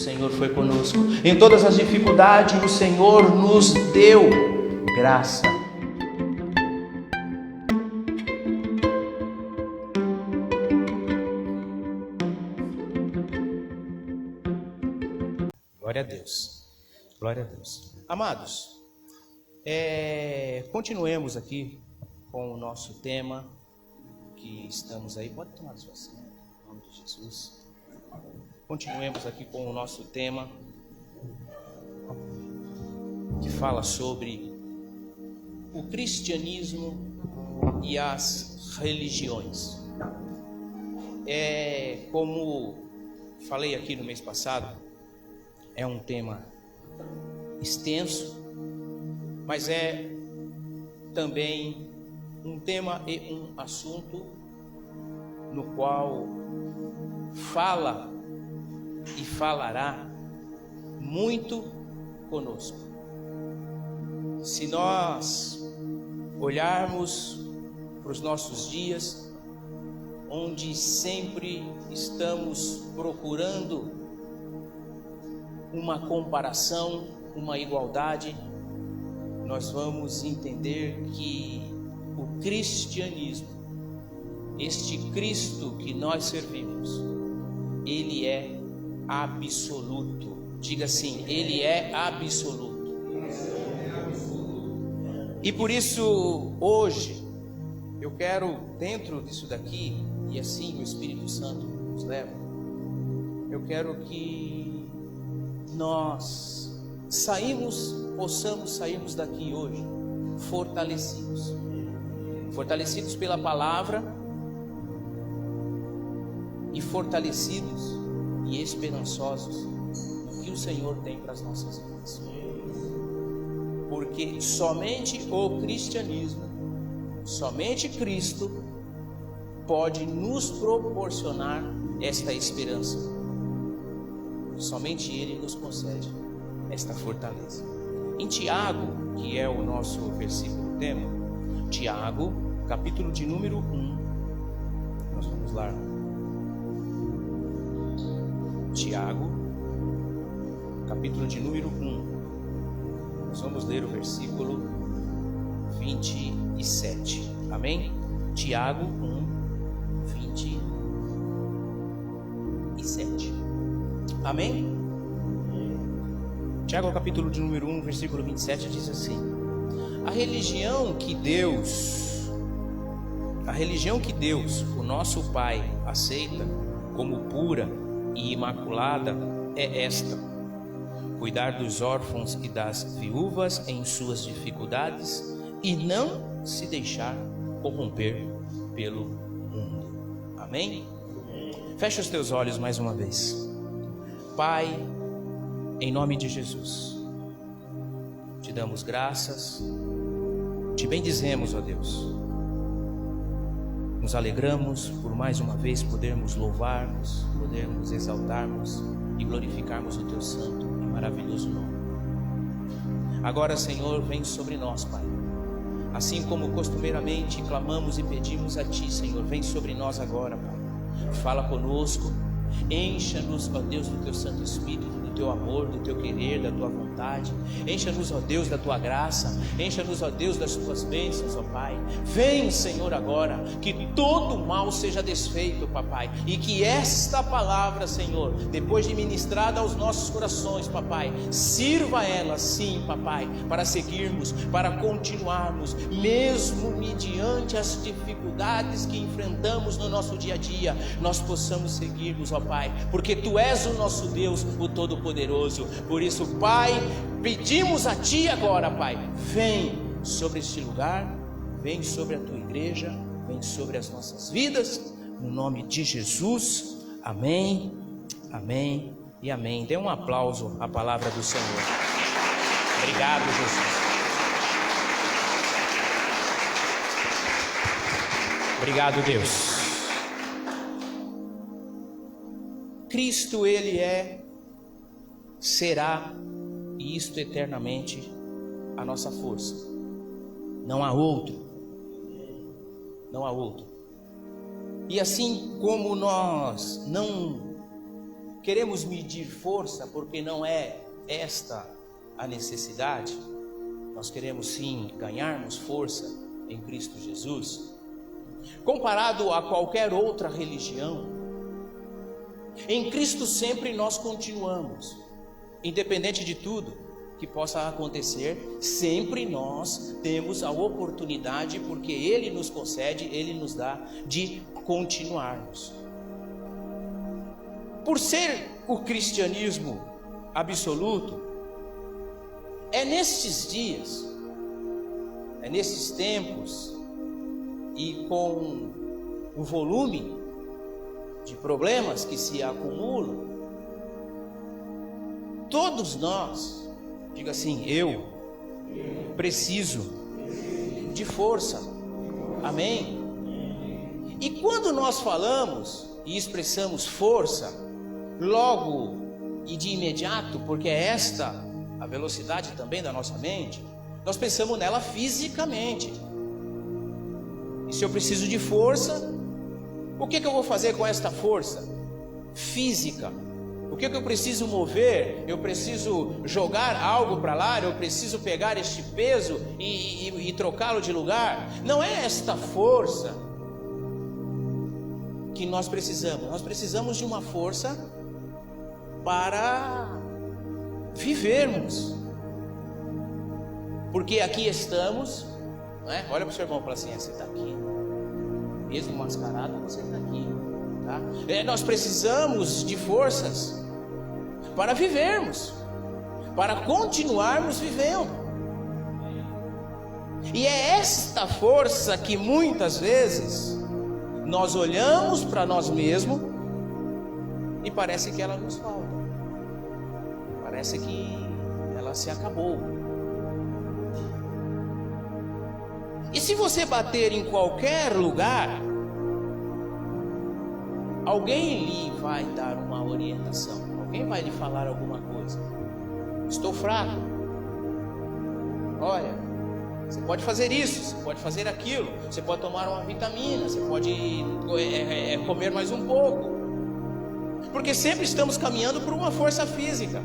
Senhor foi conosco. Em todas as dificuldades, o Senhor nos deu graça. Glória a Deus. Glória a Deus. Amados, continuemos aqui com o nosso tema que estamos aí. Pode tomar sua assento, em nome de Jesus. Continuemos aqui com o nosso tema que fala sobre o cristianismo e as religiões. Como falei aqui no mês passado, é um tema extenso, mas é também um tema e um assunto no qual fala e falará muito conosco. Se nós olharmos para os nossos dias, onde sempre estamos procurando uma comparação, uma igualdade, nós vamos entender que o cristianismo, este Cristo que nós servimos, ele é absoluto. Diga assim, ele é absoluto. E por isso, hoje, eu quero, dentro disso daqui, e assim o Espírito Santo nos leva, eu quero que nós possamos sairmos daqui hoje fortalecidos pela palavra e fortalecidos e esperançosos no que o Senhor tem para as nossas vidas. Porque somente o cristianismo, somente Cristo pode nos proporcionar esta esperança. Somente Ele nos concede esta fortaleza. Em Tiago, que é o nosso versículo tema, Tiago, capítulo de número 1, nós vamos lá. Tiago, capítulo de número 1, nós vamos ler o versículo 27, amém? Tiago 1, 27, amém? Tiago, capítulo de número 1, versículo 27, diz assim: A religião que Deus, o nosso Pai, aceita como pura e imaculada é esta: cuidar dos órfãos e das viúvas em suas dificuldades e não se deixar corromper pelo mundo. Amém? Fecha os teus olhos mais uma vez. Pai, em nome de Jesus, te damos graças, te bendizemos, ó Deus. Nos alegramos por mais uma vez podermos louvarmos, podermos exaltarmos e glorificarmos o teu santo e maravilhoso nome. Agora, Senhor, vem sobre nós, Pai. Assim como costumeiramente clamamos e pedimos a Ti, Senhor, vem sobre nós agora, Pai. Fala conosco, encha-nos, ó Deus, do teu Santo Espírito, do teu amor, do teu querer, da tua vontade. Encha-nos, ó Deus, da tua graça. Encha-nos, ó Deus, das tuas bênçãos, ó Pai. Vem, Senhor, agora, que todo mal seja desfeito, papai, e que esta palavra, Senhor, depois de ministrada aos nossos corações, papai, sirva ela, sim, papai, para seguirmos, para continuarmos, mesmo mediante as dificuldades que enfrentamos no nosso dia a dia, nós possamos seguirmos, ó Pai, porque Tu és o nosso Deus, o Todo-Poderoso. Por isso, Pai, pedimos a Ti agora, Pai, vem sobre este lugar, vem sobre a Tua igreja, vem sobre as nossas vidas, no nome de Jesus, amém, amém e amém. Dê um aplauso à palavra do Senhor. Obrigado, Jesus. Obrigado, Deus. Cristo, Ele será, e isto eternamente, a nossa força. Não há outro. Não há outro. E assim como nós não queremos medir força porque não é esta a necessidade. Nós queremos sim ganharmos força em Cristo Jesus. Comparado a qualquer outra religião, em Cristo sempre nós continuamos, independente de tudo que possa acontecer, sempre nós temos a oportunidade, porque Ele nos concede, Ele nos dá, de continuarmos. Por ser o cristianismo absoluto, é nestes dias, é nesses tempos, e com o volume de problemas que se acumulam, todos nós, diga assim, eu preciso de força, amém? E quando nós falamos e expressamos força, logo e de imediato, porque é esta a velocidade também da nossa mente, nós pensamos nela fisicamente. E se eu preciso de força, o que eu vou fazer com esta força física? O que eu preciso mover? Eu preciso jogar algo para lá? Eu preciso pegar este peso e trocá-lo de lugar? Não é esta força que nós precisamos. Nós precisamos de uma força para vivermos. Porque aqui estamos, não é? Olha para o seu irmão e fala assim: você está aqui, mesmo mascarado, você está aqui, tá? Nós precisamos de forças para vivermos, para continuarmos vivendo. E é esta força que muitas vezes nós olhamos para nós mesmos e parece que ela nos falta, parece que ela se acabou. E se você bater em qualquer lugar, alguém lhe vai dar uma orientação, alguém vai lhe falar alguma coisa. Estou fraco. Olha, você pode fazer isso, você pode fazer aquilo, você pode tomar uma vitamina, você pode comer mais um pouco. Porque sempre estamos caminhando por uma força física.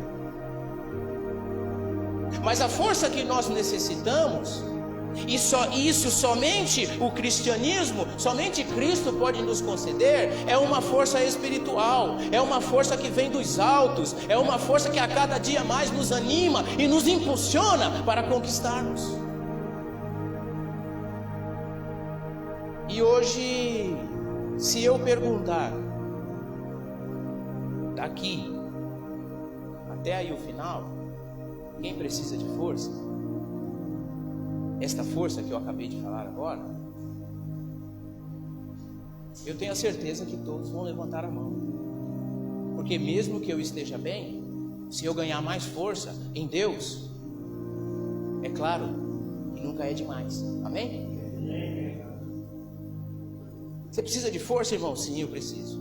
Mas a força que nós necessitamos, e isso somente o cristianismo, somente Cristo pode nos conceder, é uma força espiritual, é uma força que vem dos altos, é uma força que a cada dia mais nos anima e nos impulsiona para conquistarmos. E hoje, se eu perguntar, daqui até aí o final, quem precisa de força? Esta força que eu acabei de falar agora, eu tenho a certeza que todos vão levantar a mão. Porque mesmo que eu esteja bem, se eu ganhar mais força em Deus, é claro que nunca é demais. Amém? Você precisa de força, irmão? Sim, eu preciso.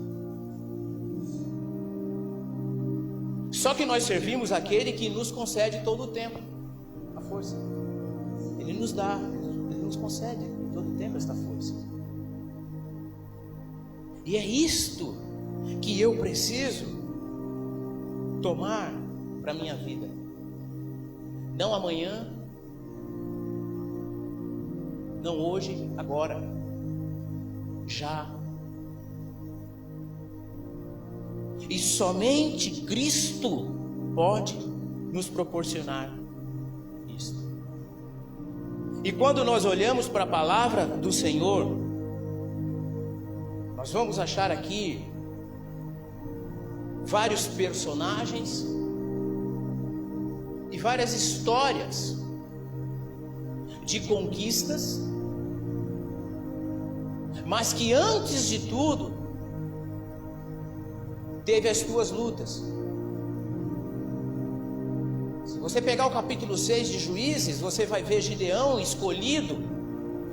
Só que nós servimos aquele que nos concede todo o tempo a força. Ele nos dá, Ele nos concede todo o tempo esta força. E é isto que eu preciso tomar para a minha vida. Não amanhã, não hoje, agora, já. E somente Cristo pode nos proporcionar isto. E quando nós olhamos para a palavra do Senhor, nós vamos achar aqui vários personagens e várias histórias de conquistas, mas que antes de tudo teve as suas lutas. Se você pegar o capítulo 6 de Juízes, você vai ver Gideão escolhido,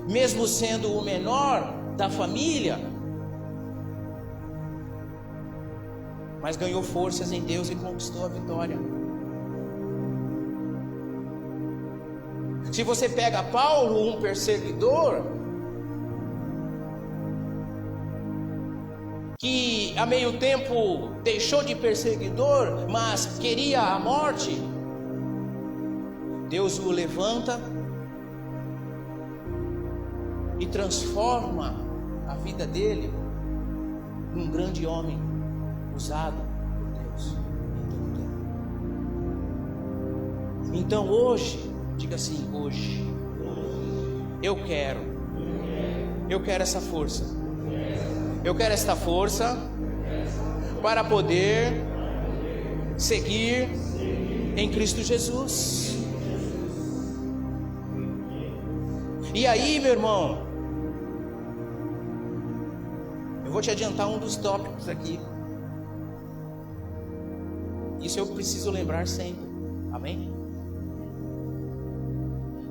mesmo sendo o menor da família, mas ganhou forças em Deus e conquistou a vitória. Se você pega Paulo, um perseguidor, que a meio tempo deixou de perseguidor, mas queria a morte, Deus o levanta e transforma a vida dele num grande homem usado por Deus em todo o tempo. Então hoje, diga assim: hoje eu quero essa força. Eu quero esta força para poder seguir em Cristo Jesus. E aí, meu irmão, eu vou te adiantar um dos tópicos aqui. Isso eu preciso lembrar sempre. Amém?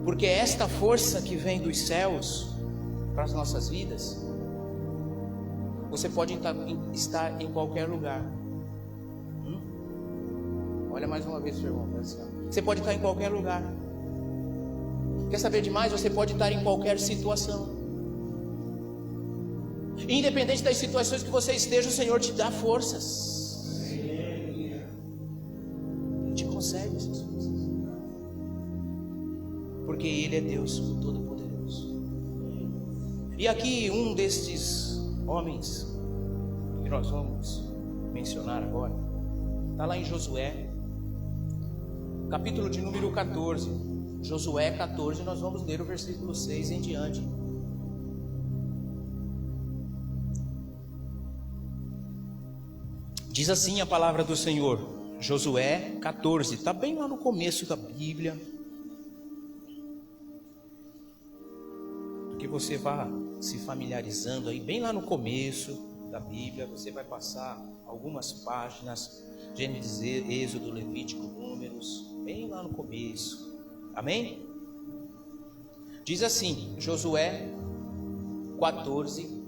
Porque esta força que vem dos céus para as nossas vidas, você pode estar em qualquer lugar. Olha mais uma vez, seu irmão. Você pode estar em qualquer lugar. Quer saber de mais? Você pode estar em qualquer situação. Independente das situações que você esteja, o Senhor te dá forças. Ele te concede essas forças. Porque Ele é Deus Todo-Poderoso. E aqui um destes homens que nós vamos mencionar agora está lá em Josué, capítulo de número 14. Josué 14, nós vamos ler o versículo 6 em diante. Diz assim a palavra do Senhor, Josué 14, está bem lá no começo da Bíblia, que você vá se familiarizando aí, bem lá no começo da Bíblia. Você vai passar algumas páginas, Gênesis, Êxodo, Levítico, Números, bem lá no começo. Amém? Diz assim, Josué 14.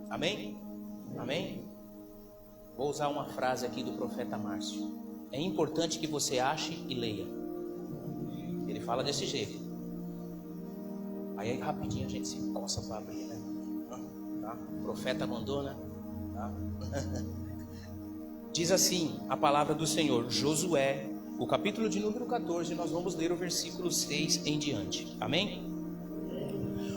Amém? Amém? Vou usar uma frase aqui do profeta Márcio. É importante que você ache e leia. Ele fala desse jeito. Aí rapidinho a gente se coça para abrir, né? Tá? O profeta mandou, né? Tá? Diz assim a palavra do Senhor, Josué, o capítulo de número 14, nós vamos ler o versículo 6 em diante. Amém?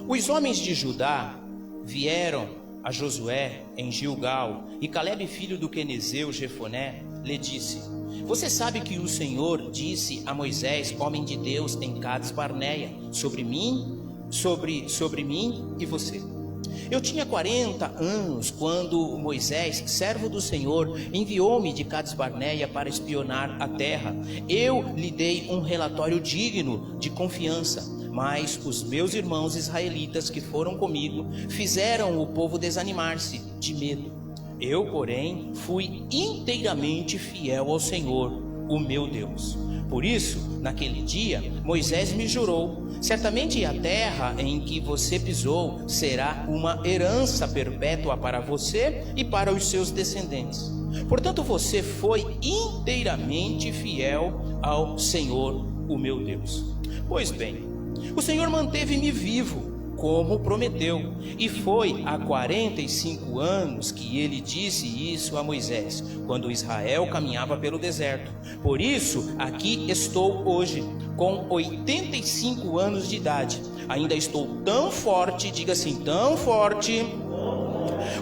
Os homens de Judá vieram a Josué em Gilgal, e Calebe, filho do quenezeu Jefoné, lhe disse: você sabe que o Senhor disse a Moisés, homem de Deus, em Cades Barneia, sobre mim e você. Eu tinha 40 anos quando Moisés, servo do Senhor, enviou-me de Cades Barneia para espionar a terra. Eu lhe dei um relatório digno de confiança, mas os meus irmãos israelitas que foram comigo fizeram o povo desanimar-se de medo. Eu, porém, fui inteiramente fiel ao Senhor, o meu Deus. Por isso, naquele dia, Moisés me jurou: certamente a terra em que você pisou será uma herança perpétua para você e para os seus descendentes. Portanto, você foi inteiramente fiel ao Senhor, o meu Deus. Pois bem, o Senhor manteve-me vivo, como prometeu, e foi há 45 anos que ele disse isso a Moisés, quando Israel caminhava pelo deserto. Por isso, aqui estou hoje, com 85 anos de idade. Ainda estou tão forte, diga assim, tão forte,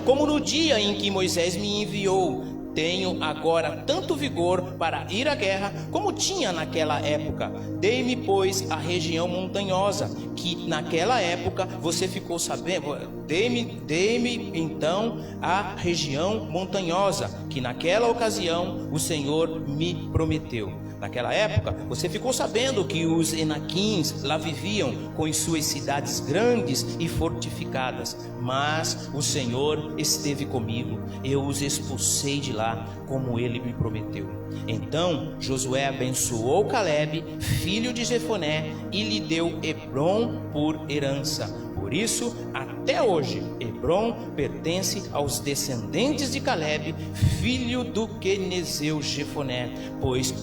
como no dia em que Moisés me enviou. Tenho agora tanto vigor para ir à guerra como tinha naquela época. Dei-me, pois, a região montanhosa, que naquela época você ficou sabendo. Dei-me então a região montanhosa, que naquela ocasião o Senhor me prometeu. Naquela época, você ficou sabendo que os Enaquins lá viviam com as suas cidades grandes e fortificadas. Mas o Senhor esteve comigo, eu os expulsei de lá, como ele me prometeu. Então Josué abençoou Calebe, filho de Jefoné, e lhe deu Hebrom por herança. Por isso, até hoje, Hebrom pertence aos descendentes de Calebe, filho do quenezeu Jefoné, pois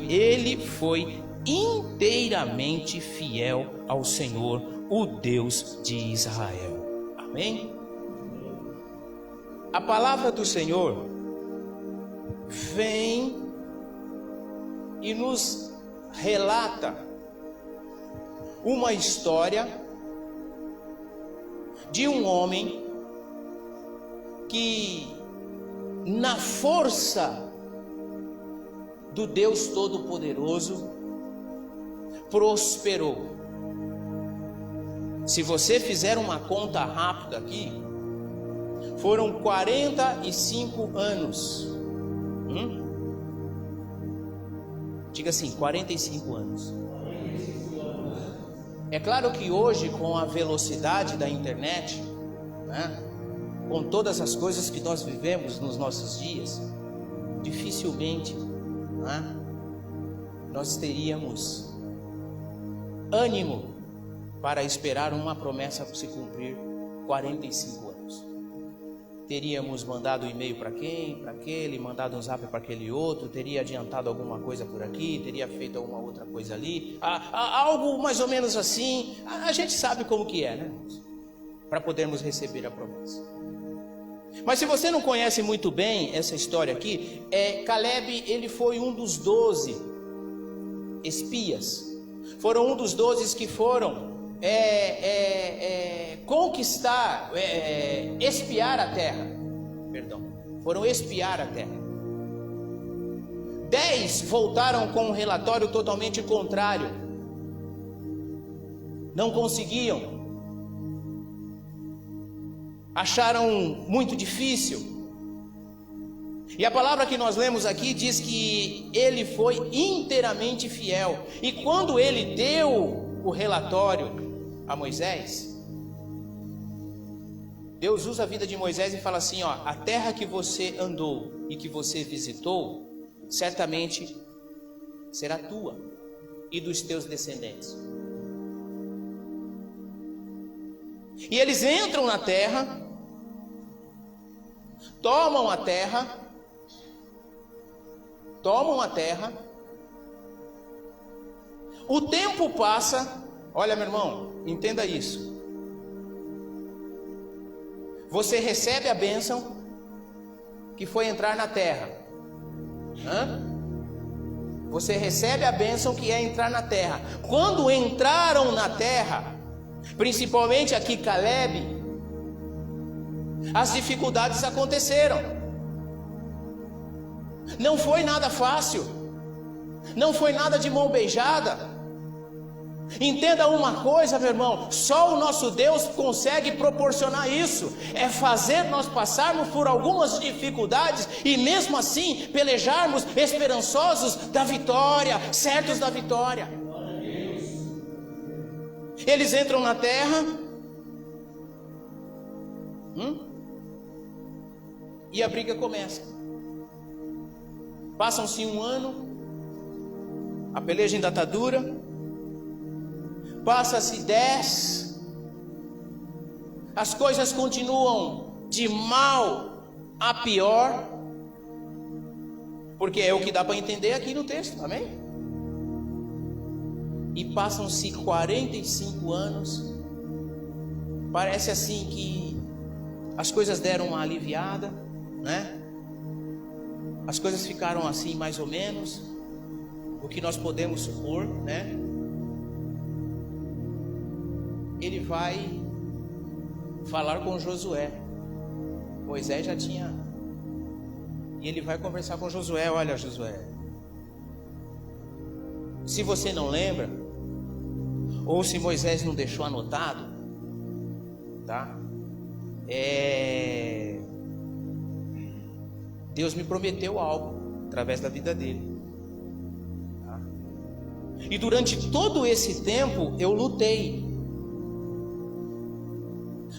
ele foi inteiramente fiel ao Senhor, o Deus de Israel. Amém? a palavra do Senhor vem e nos relata uma história de um homem que, na força do Deus Todo-Poderoso, prosperou. Se você fizer uma conta rápida aqui, foram 45 anos. Diga assim, 45 anos. É claro que hoje, com a velocidade da internet, né, com todas as coisas que nós vivemos nos nossos dias, dificilmente, né, nós teríamos ânimo para esperar uma promessa se cumprir 45 anos. Teríamos mandado e-mail para quem? Para aquele, mandado um zap para aquele outro, teria adiantado alguma coisa por aqui, teria feito alguma outra coisa ali, algo mais ou menos assim. A gente sabe como que é, né? Para podermos receber a promessa. Mas se você não conhece muito bem essa história aqui, Caleb, ele foi um dos 12 espias. Foram um dos 12 que foram conquistar, espiar a terra. Foram espiar a terra. 10 voltaram com um relatório totalmente contrário. Não conseguiam. Acharam muito difícil. E a palavra que nós lemos aqui diz que ele foi inteiramente fiel. E quando ele deu o relatório a Moisés, Deus usa a vida de Moisés e fala assim, ó, a terra que você andou e que você visitou, certamente será tua e dos teus descendentes. E eles entram na terra, tomam a terra, o tempo passa. Olha, meu irmão, entenda isso. Você recebe a bênção que foi entrar na terra. Você recebe a bênção que é entrar na terra. Quando entraram na terra, principalmente aqui Caleb, as dificuldades aconteceram. Não foi nada fácil. Não foi nada de mão beijada. Entenda uma coisa, meu irmão, só o nosso Deus consegue proporcionar isso, é fazer nós passarmos por algumas dificuldades e mesmo assim pelejarmos esperançosos da vitória, certos da vitória. Eles entram na terra, e a briga começa. Passam-se um ano, a peleja ainda está dura. Passa-se 10, as coisas continuam de mal a pior, porque é o que dá para entender aqui no texto, amém? E passam-se 45 anos, parece assim que as coisas deram uma aliviada, né? As coisas ficaram assim mais ou menos, o que nós podemos supor, né? Ele vai falar com Josué. Moisés já tinha. E ele vai conversar com Josué. Olha, Josué, se você não lembra, ou se Moisés não deixou anotado, tá? Deus me prometeu algo através da vida dele. Tá? E durante todo esse tempo eu lutei.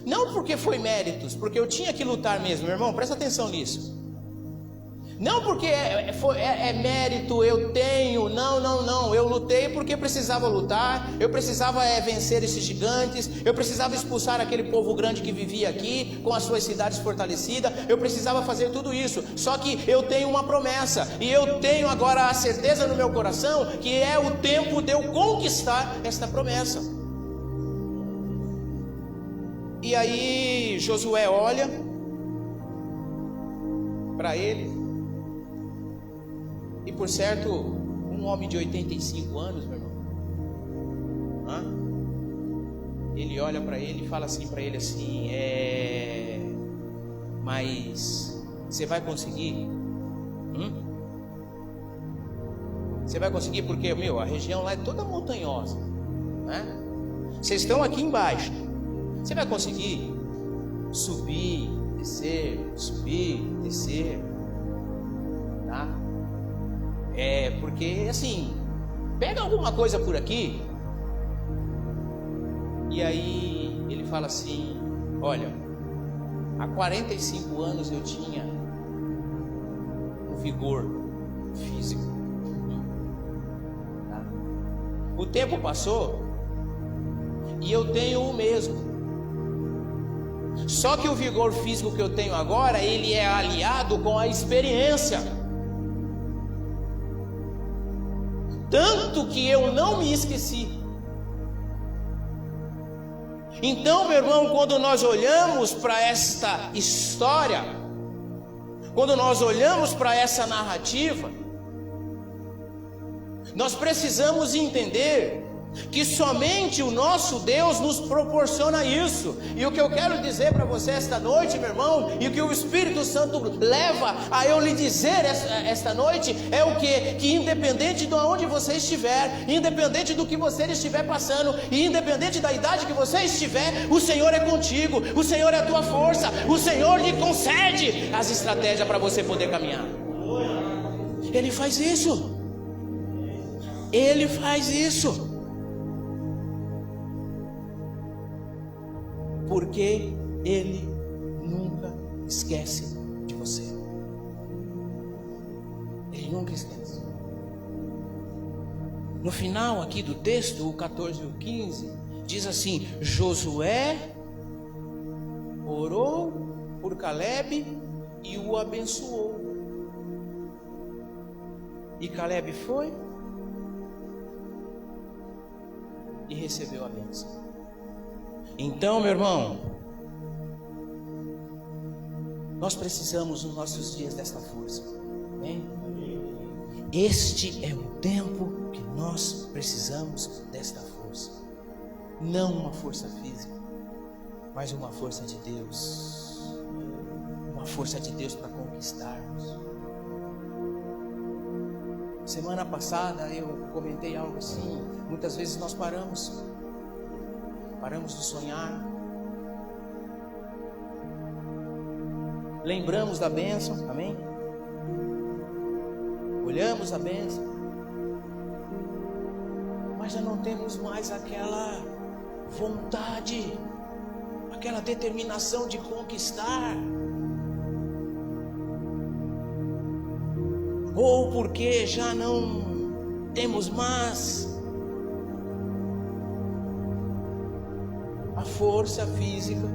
Não porque foi méritos, porque eu tinha que lutar mesmo, meu irmão, presta atenção nisso. Não porque é mérito, eu tenho, não, eu lutei porque precisava lutar, eu precisava vencer esses gigantes, eu precisava expulsar aquele povo grande que vivia aqui, com as suas cidades fortalecidas, eu precisava fazer tudo isso, só que eu tenho uma promessa, e eu tenho agora a certeza no meu coração, que é o tempo de eu conquistar esta promessa. E aí Josué olha para ele. E por certo, um homem de 85 anos, meu irmão, ele olha para ele e fala assim para ele assim: mas você vai conseguir? Você vai conseguir? Porque, a região lá é toda montanhosa, né? Vocês estão aqui embaixo. Você vai conseguir subir, descer, tá? Porque assim, pega alguma coisa por aqui. E aí ele fala assim: olha, há 45 anos eu tinha um vigor físico, tá? O tempo passou e eu tenho o mesmo. Só que o vigor físico que eu tenho agora, ele é aliado com a experiência. Tanto que eu não me esqueci. Então, meu irmão, quando nós olhamos para esta história, quando nós olhamos para essa narrativa, nós precisamos entender que somente o nosso Deus nos proporciona isso. E o que eu quero dizer para você esta noite, meu irmão, e o que o Espírito Santo leva a eu lhe dizer esta noite, é o que independente de onde você estiver, independente do que você estiver passando, e independente da idade que você estiver, o Senhor é contigo, o Senhor é a tua força, o Senhor lhe concede as estratégias para você poder caminhar. Ele faz isso. Ele faz isso. Porque Ele nunca esquece de você. Ele nunca esquece. No final aqui do texto, o 14 e o 15, diz assim: Josué orou por Caleb e o abençoou. E Caleb foi e recebeu a bênção. Então, meu irmão, nós precisamos nos nossos dias desta força. Amém? Este é o tempo que nós precisamos desta força. Não uma força física, mas uma força de Deus. Uma força de Deus para conquistarmos. Semana passada eu comentei algo assim. Muitas vezes nós paramos de sonhar, lembramos da bênção, amém? Olhamos a bênção, mas já não temos mais aquela vontade, aquela determinação de conquistar, ou porque já não temos mais força física,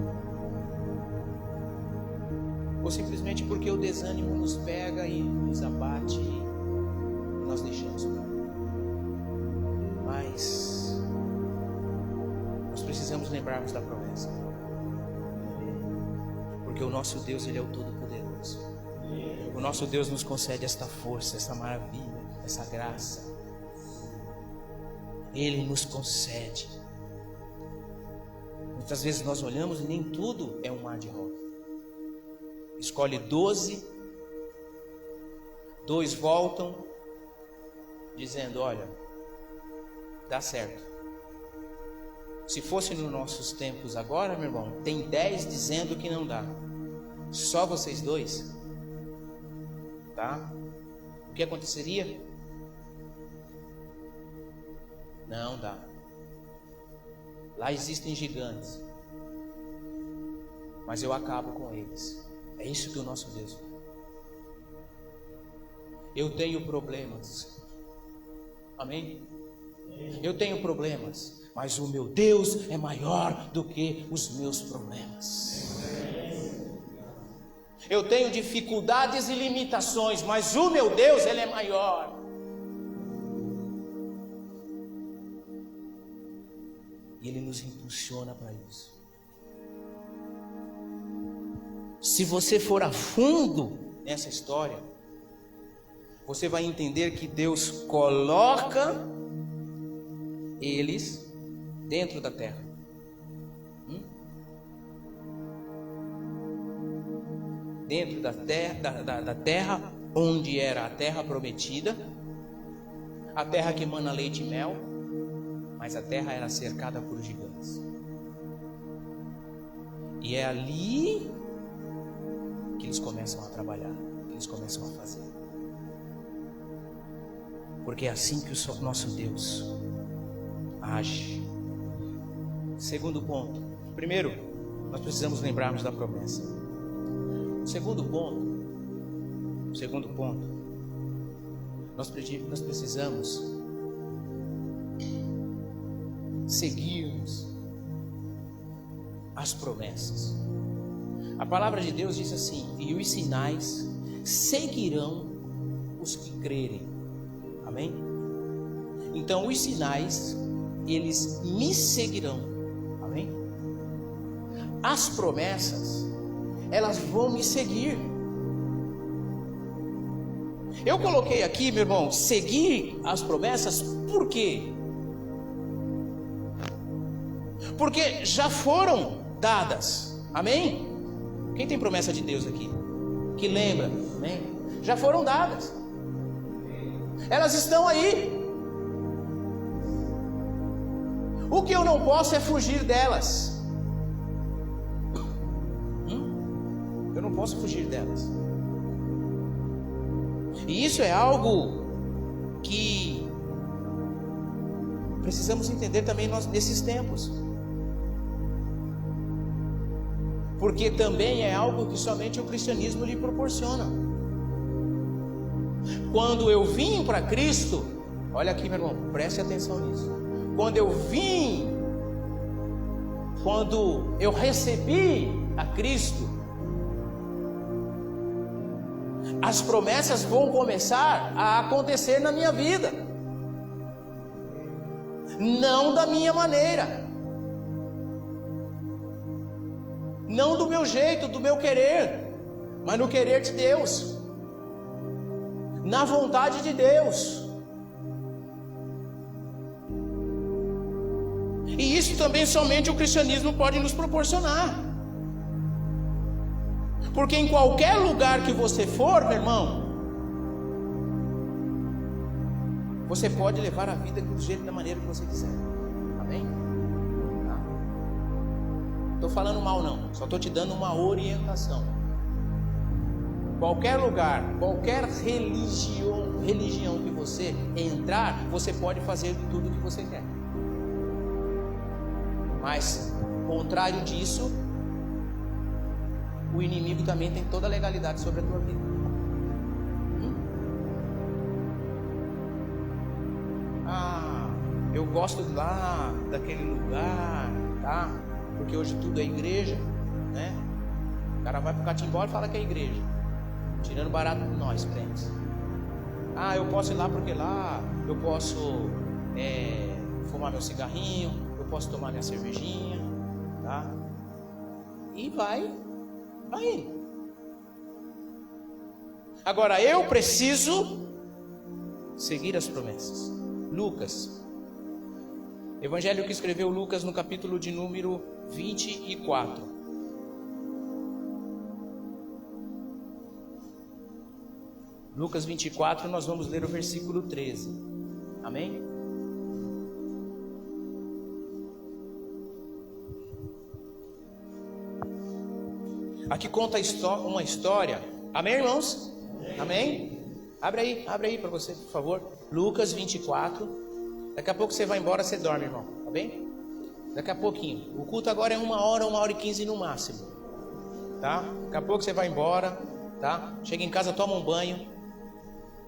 ou simplesmente porque o desânimo nos pega e nos abate e nós deixamos. Mas nós precisamos lembrarmos da promessa, porque o nosso Deus, Ele é o Todo-Poderoso. O nosso Deus nos concede esta força, esta maravilha, essa graça. Ele nos concede. Muitas vezes nós olhamos e nem tudo é um mar de rosa. Escolhe 12, 2 voltam dizendo: olha, dá certo. Se fosse nos nossos tempos agora, meu irmão, tem 10 dizendo que não dá. Só vocês 2, tá? O que aconteceria? Não dá. Lá existem gigantes, mas eu acabo com eles. É isso que o nosso Deus faz. Eu tenho problemas, amém? Eu tenho problemas, mas o meu Deus é maior do que os meus problemas. Eu tenho dificuldades e limitações, mas o meu Deus, Ele é maior. E Ele nos impulsiona para isso. Se você for a fundo nessa história, você vai entender que Deus coloca eles dentro da terra. Dentro da terra onde era a terra prometida, a terra que emana leite e mel, mas a terra era cercada por gigantes. E é ali que eles começam a trabalhar, que eles começam a fazer. Porque é assim que o nosso Deus age. Segundo ponto. Primeiro, nós precisamos lembrarmos da promessa. Segundo ponto, nós precisamos seguirmos as promessas. A palavra de Deus diz assim: e os sinais seguirão os que crerem. Amém? Então os sinais, eles me seguirão. Amém? As promessas, elas vão me seguir. Eu coloquei aqui, meu irmão, seguir as promessas, por quê? Porque já foram dadas. Amém? Quem tem promessa de Deus aqui? Que lembra? Amém? Já foram dadas. Elas estão aí. O que eu não posso é fugir delas. Eu não posso fugir delas. E isso é algo que precisamos entender também nós nesses tempos. Porque também é algo que somente o cristianismo lhe proporciona. Quando eu vim para Cristo, olha aqui, meu irmão, preste atenção nisso. Quando eu recebi a Cristo, as promessas vão começar a acontecer na minha vida. Não da minha maneira, não do meu jeito, do meu querer, mas no querer de Deus, na vontade de Deus. E isso também somente o cristianismo pode nos proporcionar. Porque em qualquer lugar que você for, meu irmão, você pode levar a vida do jeito, da maneira que você quiser. Amém? Tá? Não estou falando mal não, só estou te dando uma orientação. Qualquer lugar, qualquer religião que você entrar, você pode fazer tudo o que você quer. Mas, contrário disso, o inimigo também tem toda a legalidade sobre a tua vida. Eu gosto lá daquele lugar, tá? Porque hoje tudo é igreja, né? O cara vai pro catimbó e fala que é igreja, tirando barato de nós, crentes. Eu posso ir lá porque lá eu posso fumar meu cigarrinho, eu posso tomar minha cervejinha, tá? E vai. Agora eu preciso seguir as promessas. Lucas, Evangelho que escreveu Lucas no capítulo de número 24. Lucas 24, nós vamos ler o versículo 13. Amém? Aqui conta uma história. Amém, irmãos? Amém? Abre aí para você, por favor. Lucas 24. Daqui a pouco você vai embora, você dorme, irmão. Tá bem? Daqui a pouquinho. O culto agora é 1h e 15 no máximo. Tá? Daqui a pouco você vai embora. Tá? Chega em casa, toma um banho.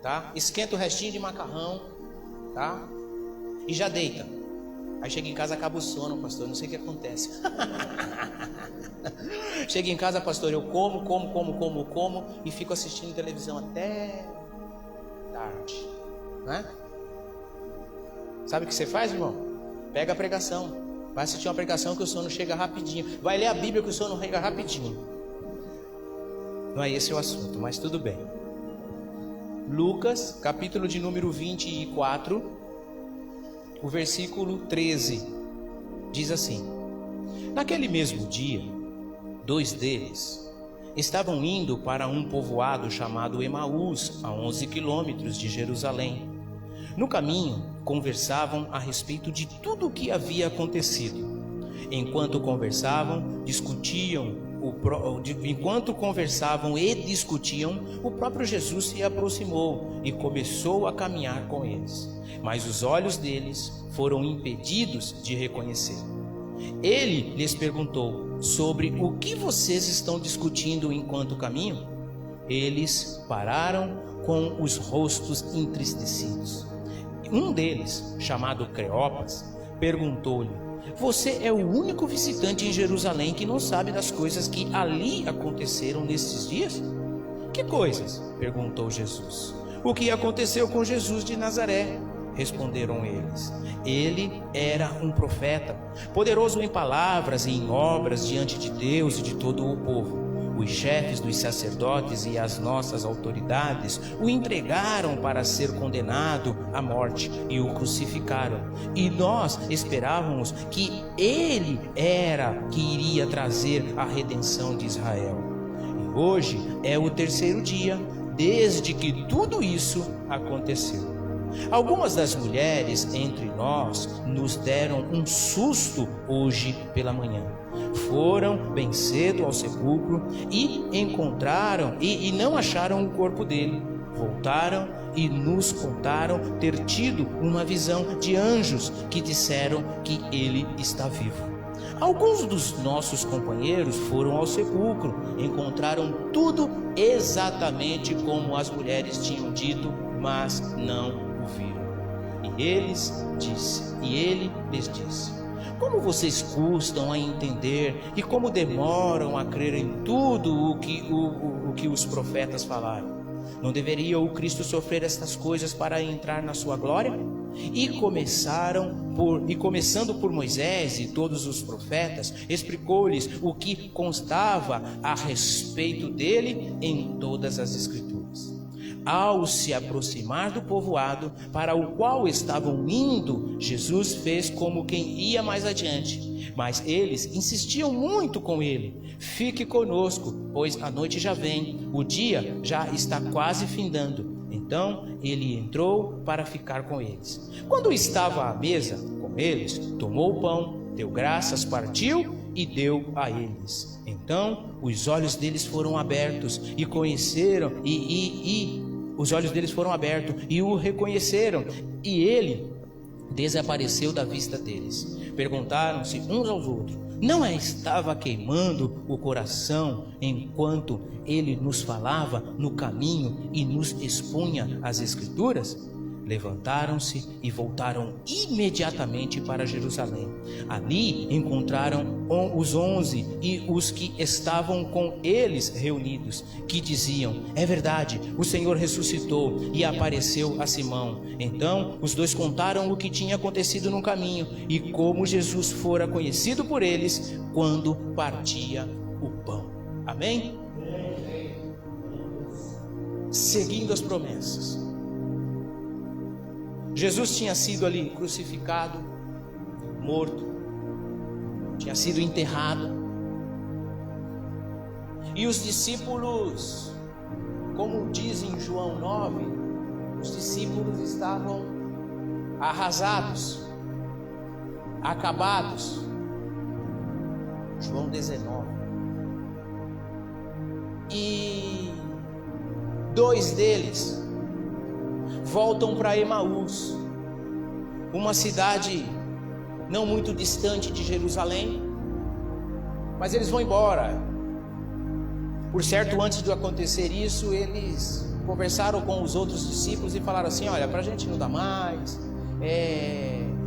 Tá? Esquenta o restinho de macarrão. Tá? E já deita. Aí chega em casa, acaba o sono, pastor. Não sei o que acontece. Chega em casa, pastor, eu como e fico assistindo televisão até tarde, né? Sabe o que você faz, irmão? Pega a pregação, vai assistir uma pregação que o sono chega rapidinho. Vai ler a Bíblia que o sono chega rapidinho. Não é esse o assunto, mas tudo bem. Lucas, capítulo de número 24, o versículo 13, diz assim: Naquele mesmo dia, 2 deles estavam indo para um povoado chamado Emaús, a 11 quilômetros de Jerusalém. No caminho, conversavam a respeito de tudo o que havia acontecido. Enquanto conversavam e discutiam, o próprio Jesus se aproximou e começou a caminhar com eles. Mas os olhos deles foram impedidos de reconhecer. Ele lhes perguntou: sobre o que vocês estão discutindo enquanto caminham? Eles pararam com os rostos entristecidos. Um deles, chamado Cleopas, perguntou-lhe: Você é o único visitante em Jerusalém que não sabe das coisas que ali aconteceram nestes dias? Que coisas? Perguntou Jesus. O que aconteceu com Jesus de Nazaré? Responderam eles. Ele era um profeta, poderoso em palavras e em obras diante de Deus e de todo o povo. Os chefes dos sacerdotes e as nossas autoridades o entregaram para ser condenado à morte e o crucificaram. E nós esperávamos que ele era que iria trazer a redenção de Israel. E hoje é o 3º dia desde que tudo isso aconteceu. Algumas das mulheres entre nós nos deram um susto hoje pela manhã. Foram bem cedo ao sepulcro e encontraram e não acharam o corpo dele. Voltaram e nos contaram ter tido uma visão de anjos que disseram que ele está vivo. Alguns dos nossos companheiros foram ao sepulcro, encontraram tudo exatamente como as mulheres tinham dito, mas não o viram. E ele lhes disse: Como vocês custam a entender e como demoram a crer em tudo o que os profetas falaram? Não deveria o Cristo sofrer estas coisas para entrar na sua glória? E começando por Moisés e todos os profetas, explicou-lhes o que constava a respeito dele em todas as Escrituras. Ao se aproximar do povoado para o qual estavam indo, Jesus fez como quem ia mais adiante. Mas eles insistiam muito com ele: Fique conosco, pois a noite já vem, o dia já está quase findando. Então ele entrou para ficar com eles. Quando estava à mesa com eles, tomou o pão, deu graças, partiu e deu a eles. Então os olhos deles foram abertos e conheceram os olhos deles foram abertos e o reconheceram, e ele desapareceu da vista deles. Perguntaram-se uns aos outros: Não estava queimando o coração enquanto ele nos falava no caminho e nos expunha as Escrituras? Levantaram-se e voltaram imediatamente para Jerusalém. Ali encontraram os 11 e os que estavam com eles reunidos, que diziam: É verdade, o Senhor ressuscitou e apareceu a Simão. Então os dois contaram o que tinha acontecido no caminho e como Jesus fora conhecido por eles quando partia o pão. Amém? Seguindo as promessas. Jesus tinha sido ali crucificado, morto, tinha sido enterrado. E os discípulos, como diz em João 9, os discípulos estavam arrasados, acabados. João 19. E 2 deles voltam para Emaús, uma cidade não muito distante de Jerusalém, mas eles vão embora. Por certo, antes de acontecer isso, eles conversaram com os outros discípulos e falaram assim: olha, para a gente não dá mais,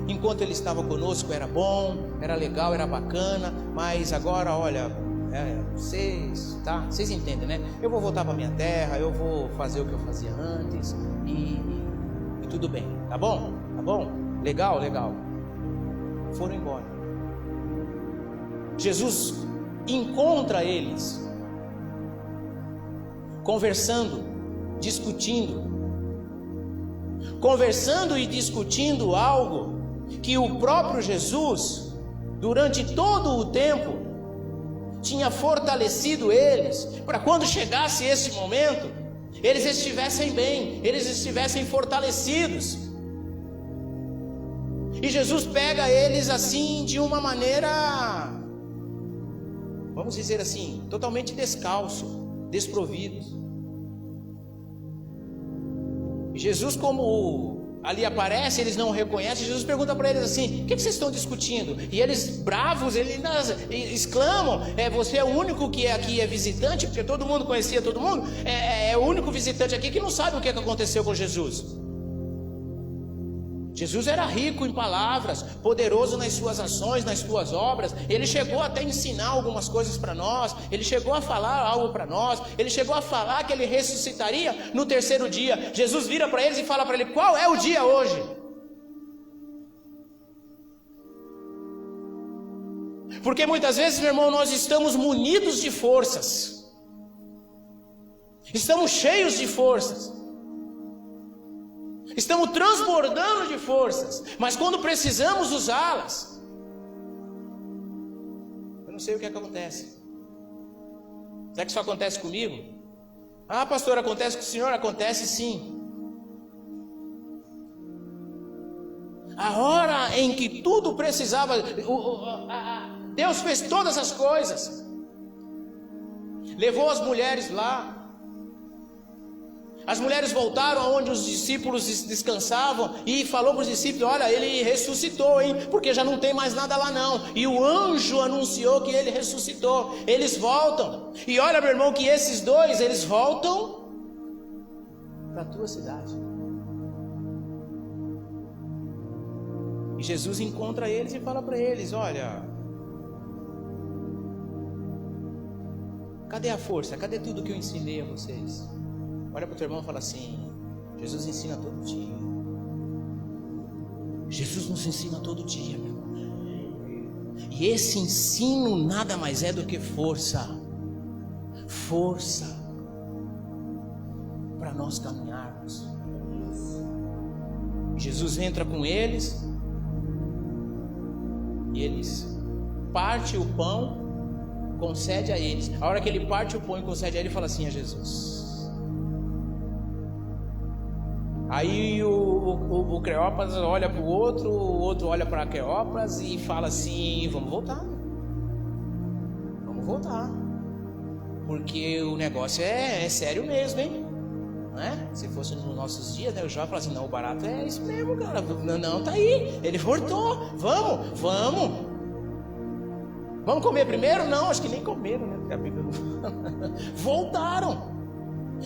enquanto ele estava conosco era bom, era legal, era bacana, mas agora, olha, vocês entendem, né? Eu vou voltar para minha terra, eu vou fazer o que eu fazia antes e tudo bem, tá bom? Tá bom? Legal. Foram embora. Jesus encontra eles conversando e discutindo algo que o próprio Jesus, durante todo o tempo, tinha fortalecido eles, para quando chegasse esse momento, eles estivessem bem, eles estivessem fortalecidos. E Jesus pega eles assim, de uma maneira, vamos dizer assim, totalmente descalço, desprovidos. E Jesus, como ali aparece, eles não o reconhecem. Jesus pergunta para eles assim: o que vocês estão discutindo? E eles, bravos, eles exclamam: você é o único que aqui é visitante, porque todo mundo conhecia todo mundo, é o único visitante aqui que não sabe o que aconteceu com Jesus. Jesus era rico em palavras, poderoso nas suas ações, nas suas obras. Ele chegou até a ensinar algumas coisas para nós. Ele chegou a falar algo para nós. Ele chegou a falar que ele ressuscitaria no terceiro dia. Jesus vira para eles e fala para ele: qual é o dia hoje? Porque muitas vezes, meu irmão, nós estamos munidos de forças, estamos cheios de forças, estamos transbordando de forças, mas quando precisamos usá-las, eu não sei o que acontece. Será que isso acontece comigo? Ah, pastor, acontece com o senhor? Acontece sim. A hora em que tudo precisava, Deus fez todas as coisas, levou as mulheres lá. As mulheres voltaram aonde os discípulos descansavam e falou para os discípulos: olha, ele ressuscitou, hein? Porque já não tem mais nada lá não. E o anjo anunciou que ele ressuscitou. Eles voltam. E olha, meu irmão, que esses dois, eles voltam para a tua cidade. E Jesus encontra eles e fala para eles: olha, cadê a força? Cadê tudo que eu ensinei a vocês? Olha para o teu irmão e fala assim: Jesus ensina todo dia. Jesus nos ensina todo dia, meu irmão. E esse ensino nada mais é do que força. Força para nós caminharmos. Jesus entra com eles e eles parte o pão, concede a eles. A hora que ele parte o pão e concede a ele, ele fala assim a Jesus. Aí o Cleópas olha para o outro olha para Cleópas e fala assim: vamos voltar, porque o negócio é sério mesmo, hein? Não é? Se fosse nos nossos dias, né, eu já falo assim: não, o barato é isso mesmo, cara. Não, tá aí, ele voltou, vamos comer primeiro? Não, acho que nem comeram, né? Voltaram.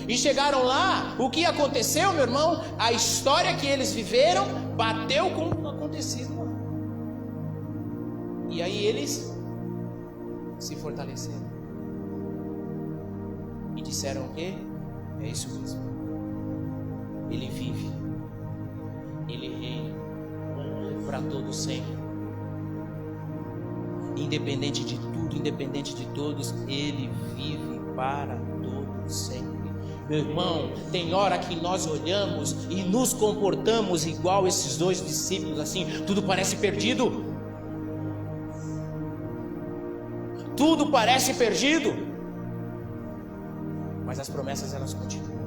E chegaram lá, o que aconteceu, meu irmão? A história que eles viveram bateu com o acontecido lá. E aí eles se fortaleceram e disseram o quê? É isso mesmo. Ele vive, ele reina para todo sempre. Independente de tudo, independente de todos, ele vive para todo sempre. Meu irmão, tem hora que nós olhamos e nos comportamos igual esses dois discípulos, assim, tudo parece perdido. Tudo parece perdido. Mas as promessas, elas continuam.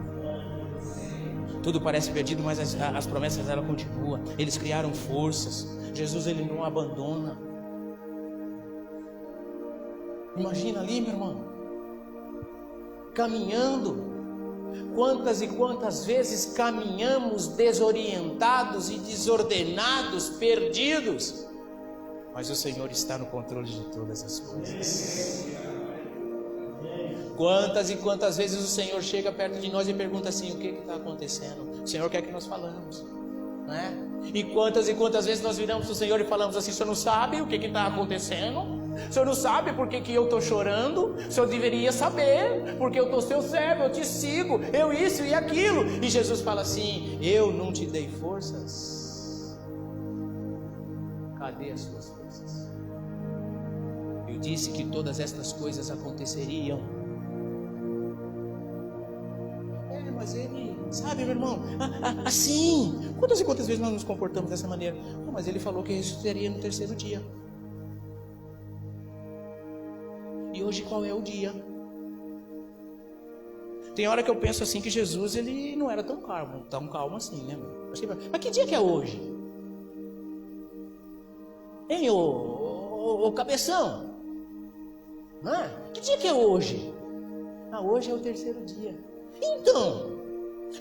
Tudo parece perdido, mas as promessas, elas continuam. Eles criaram forças. Jesus, ele não abandona. Imagina ali, meu irmão, caminhando. Quantas e quantas vezes caminhamos desorientados e desordenados, perdidos, mas o Senhor está no controle de todas as coisas. Quantas e quantas vezes o Senhor chega perto de nós e pergunta assim: o que está acontecendo? O Senhor quer que nós falamos, não é? E quantas vezes nós viramos para o Senhor e falamos assim: o Senhor não sabe o que está acontecendo? O Senhor não sabe por que eu estou chorando? O Senhor deveria saber, porque eu estou seu servo, eu te sigo, eu isso e aquilo. E Jesus fala assim: eu não te dei forças? Cadê as suas forças? Eu disse que todas estas coisas aconteceriam. Sabe, meu irmão? Assim. Quantas e quantas vezes nós nos comportamos dessa maneira? Mas ele falou que ressuscitaria no terceiro dia. E hoje qual é o dia? Tem hora que eu penso assim que Jesus, ele não era tão calmo assim, né? Mas que dia que é hoje? Hein, ô cabeção? Que dia que é hoje? Hoje é o terceiro dia. Então,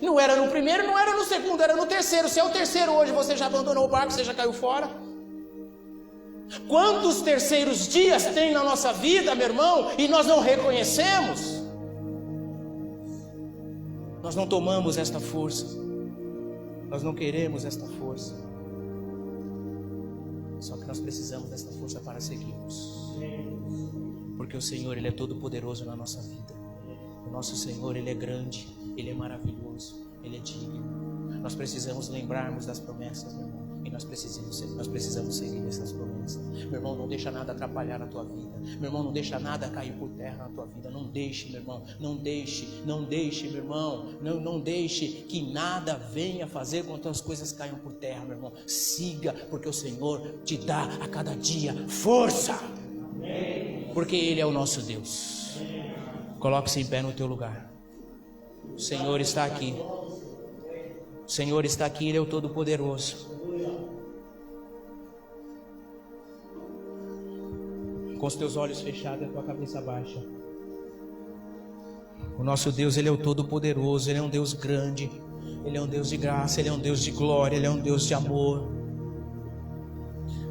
não era no primeiro, não era no segundo, era no terceiro. Se é o terceiro hoje, você já abandonou o barco, você já caiu fora. Quantos terceiros dias tem na nossa vida, meu irmão, e nós não reconhecemos? Nós não tomamos esta força, nós não queremos esta força, só que nós precisamos desta força para seguirmos, porque o Senhor, Ele é todo poderoso na nossa vida. O nosso Senhor, Ele é grande, Ele é maravilhoso, Ele é digno. Nós precisamos lembrarmos das promessas, meu irmão, e nós precisamos seguir essas promessas. Meu irmão, não deixa nada atrapalhar a tua vida. Meu irmão, não deixa nada cair por terra na tua vida. Não deixe, meu irmão, não deixe, meu irmão, não deixe que nada venha fazer com que as coisas caiam por terra, meu irmão. Siga, porque o Senhor te dá a cada dia força, porque Ele é o nosso Deus. Coloque-se em pé no teu lugar. O Senhor está aqui. O Senhor está aqui, Ele é o Todo-Poderoso. Com os teus olhos fechados e a tua cabeça baixa. O nosso Deus, Ele é o Todo-Poderoso, Ele é um Deus grande, Ele é um Deus de graça, Ele é um Deus de glória, Ele é um Deus de amor.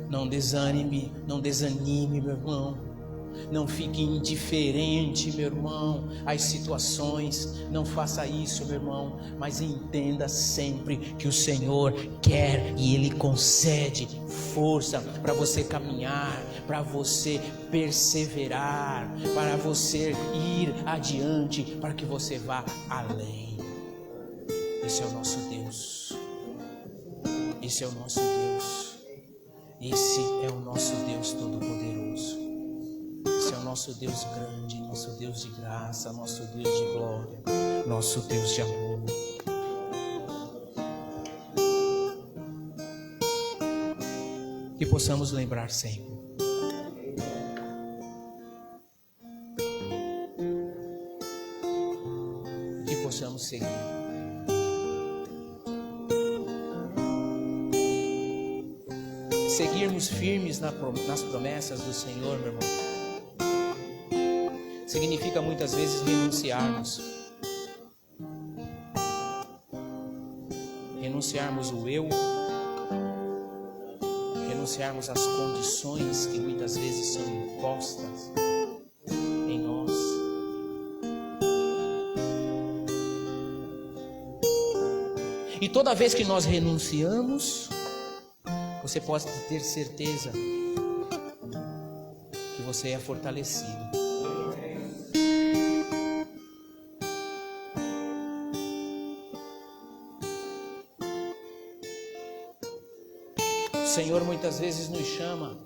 Não desanime, meu irmão. Não fique indiferente, meu irmão, às situações. Não faça isso, meu irmão. Mas entenda sempre que o Senhor quer e Ele concede força para você caminhar, para você perseverar, para você ir adiante, para que você vá além. Esse é o nosso Deus. Esse é o nosso Deus. Esse é o nosso Deus Todo-Poderoso. Esse é o nosso Deus grande, nosso Deus de graça, nosso Deus de glória, nosso Deus de amor. Que possamos lembrar sempre. Que possamos seguir. Seguirmos firmes nas promessas do Senhor, meu irmão, significa muitas vezes renunciarmos o eu, renunciarmos às condições que muitas vezes são impostas em nós. E toda vez que nós renunciamos, você pode ter certeza que você é fortalecido. O Senhor muitas vezes nos chama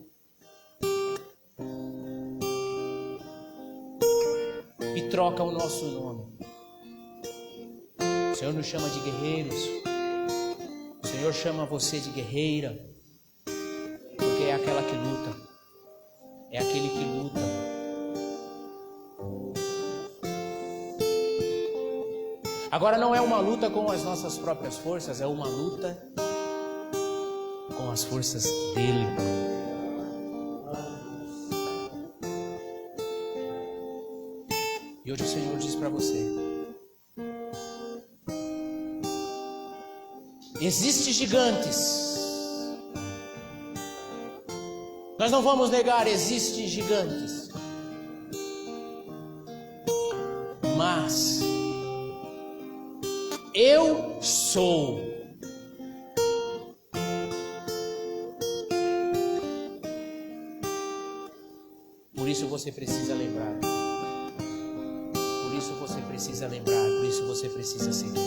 e troca o nosso nome. O Senhor nos chama de guerreiros. O Senhor chama você de guerreira, porque é aquela que luta, é aquele que luta. Agora não é uma luta com as nossas próprias forças, é uma luta com as forças dele. E hoje o Senhor diz para você: existem gigantes. Nós não vamos negar, existem gigantes. Mas eu sou. Por isso você precisa lembrar. Por isso você precisa lembrar. Por isso você precisa seguir.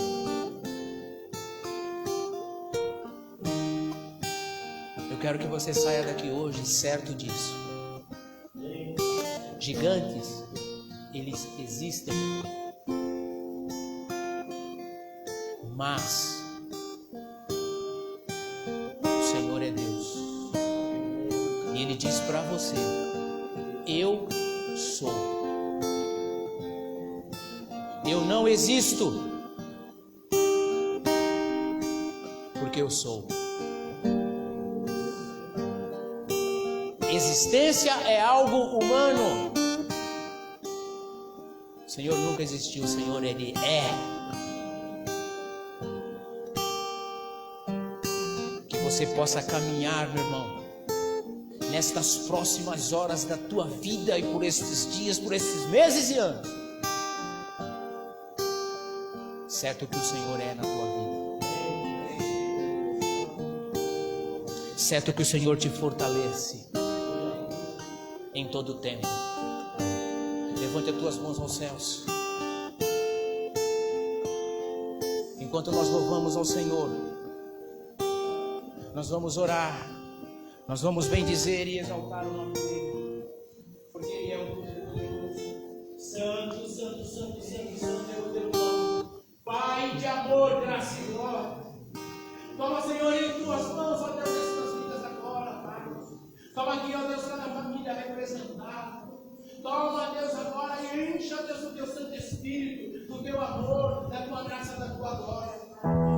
Eu quero que você saia daqui hoje certo disso. Gigantes, eles existem. Mas o Senhor é Deus. E Ele diz para você: eu sou. Eu não existo, porque eu sou. Existência é algo humano. O Senhor nunca existiu, o Senhor Ele é. Que você possa caminhar, meu irmão, nestas próximas horas da tua vida e por estes dias, por estes meses e anos, certo que o Senhor é na tua vida, certo que o Senhor te fortalece em todo o tempo. Levante as tuas mãos aos céus. Enquanto nós louvamos ao Senhor, nós vamos orar, nós vamos bendizer e exaltar o nome dEle, porque Ele é o Todo-Poderoso. Santo, santo, santo, santo, santo é o teu nome, Pai de amor, graça e glória. Toma, Senhor, em tuas mãos, ó Deus, estas vidas agora, Pai. Toma aqui, ó Deus, cada família representada. Toma, Deus, agora e encha, Deus, do teu Santo Espírito, do teu amor, da tua graça, da tua glória.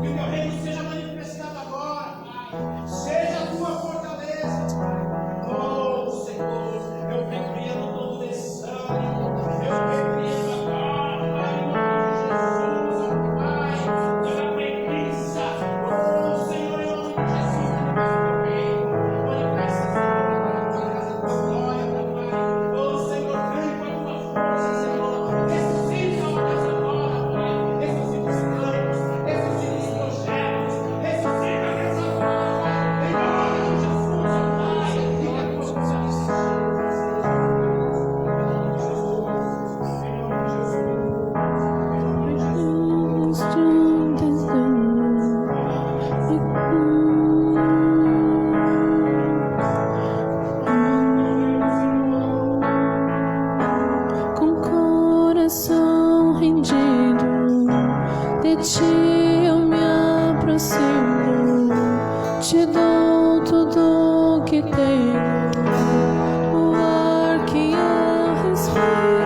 Que o teu reino seja manifestado agora, Pai. Seja a tua fortaleza, Pai. Oh, Senhor, eu repreendo todo desânimo. Eu repreendo agora, Pai, em nome de Jesus, Pai, toda preguiça. Oh, Senhor, em nome de Jesus, manifesta, Senhor, a tua graça, a tua glória, Pai. Oh, Senhor, vem com a tua força, Senhor. Ressuscita, ó Deus, agora, Pai. Ressuscita os planos, ressuscita os projetos, ressuscita essa glória, em nome de Jesus, ó Pai. E que a tua força com coração rendido, de ti eu me aproximo, te dou tudo que tenho, o ar que eu respiro.